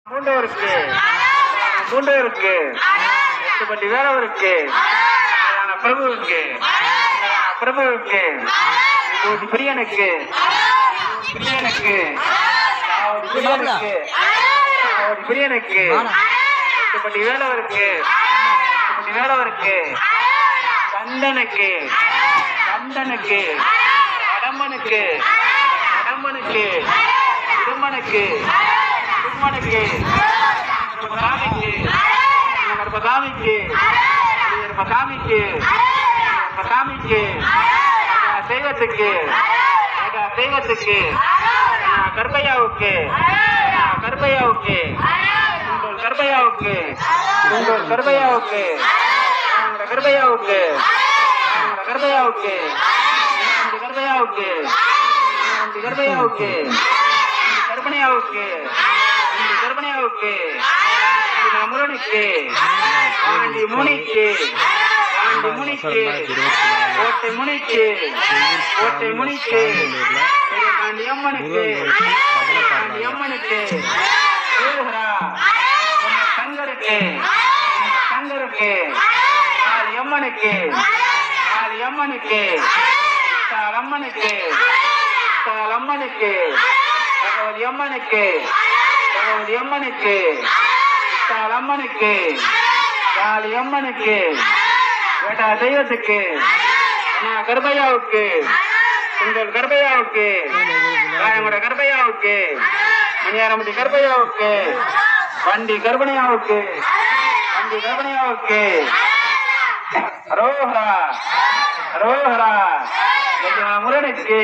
மூண்டவருக்கு மூண்டவருக்கு 8 பட்டி வேறவருக்கு பிரபுவுக்கு பிரபுவுக்கு பிரியனுக்கு பிரியனுக்கு பிரியனுக்கு பிரியனுக்கு 8 பட்டி வேலவருக்கு வேலவருக்கு கந்தனுக்கு கந்தனுக்கு கடம்பனுக்கு கடம்பனுக்கு திருமனுக்கு திருமனுக்கு சாமிக்கு சாமிக்கு சாமிக்கு சாமிக்கு தெய்வத்துக்கு தெய்வத்துக்கு கருப்பையாவுக்கு கருப்பையாவுக்கு உங்கள் கருப்பையாவுக்கு உங்கள் கருப்பையாவுக்கு கருப்பையாவுக்கு கருப்பையாவுக்கு கருப்பையாவுக்கு கருப்பையாவுக்கு கருப்பனையாவுக்கு கருப்பனையாவுக்கு முருகனுக்கு பாண்டி முனிக்கு பாண்டி முனிக்கு ஓட்டை முனிக்கு ஓட்டை முனிக்கு பாண்டி அம்மனுக்கு பாண்டி அம்மனுக்கு சங்கருக்கு சங்கருக்கு ஆளி அம்மனுக்கு ஆளி அம்மனுக்கு அம்மனுக்கு அம்மனுக்கு பகவதி அம்மனுக்கு பகவதி அம்மனுக்கு அம்மனுக்கு காளி அம்மனுக்கு வேட்டா தெய்வத்துக்கு கருப்பையாவுக்கு உங்கள் கருப்பையாவுக்கு காயமுட கருப்பையாவுக்கு மணியாரம்பட்டி கருப்பையாவுக்கு வண்டி கருப்பனையாவுக்கு வண்டி கருப்பனையாவுக்கு ரோஹரா ரோஹரா முருகனுக்கு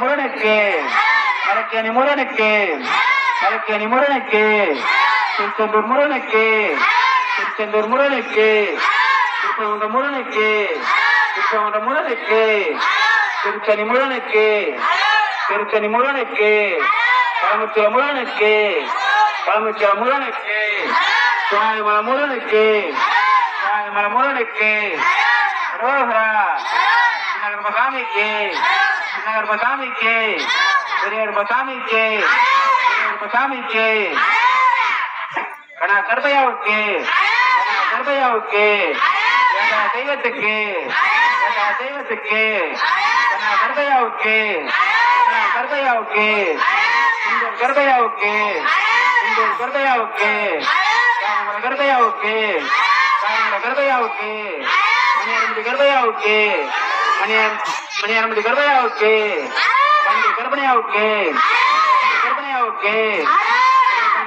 முருகனுக்கு மலக்கேணி முருகனுக்கு மலக்கேணி முருகனுக்கு திருச்செந்தூர் முருகனுக்கு திருச்செந்தூர் முருகனுக்கு திருப்பவங்க முருகனுக்கு திருப்பவங்க முருகனுக்கு திருச்சனி முருகனுக்கு திருச்சனி முருகனுக்கு பழமுச்சிர முருகனுக்கு பழமுச்சிர முருகனுக்கு சுவாமிமலை முருகனுக்கு சுவாமிமலை முருகனுக்கு ரோஹரா சின்னகர்ப சாமிக்கு சின்னகர்ப சாமிக்கு பெரியகர்ப சாமிக்கு பெரியகர்ப சாமிக்கு கணா கருப்பையாவுக்கு கருப்பையாவுக்கு தெய்வத்துக்கு தெய்வத்துக்கு கணா கருப்பையாவுக்கு கருப்பையாவுக்கு உங்கள் கருப்பையாவுக்கு உங்கள் கருப்பையாவுக்கு கருப்பையாவுக்கு கருப்பையாவுக்கு மணியாரம்பட்டி கருப்பையாவுக்கு மணியாரம்பட்டி கருப்பையாவுக்கு கருப்பனையாவுக்கு கருப்பனையாவுக்கு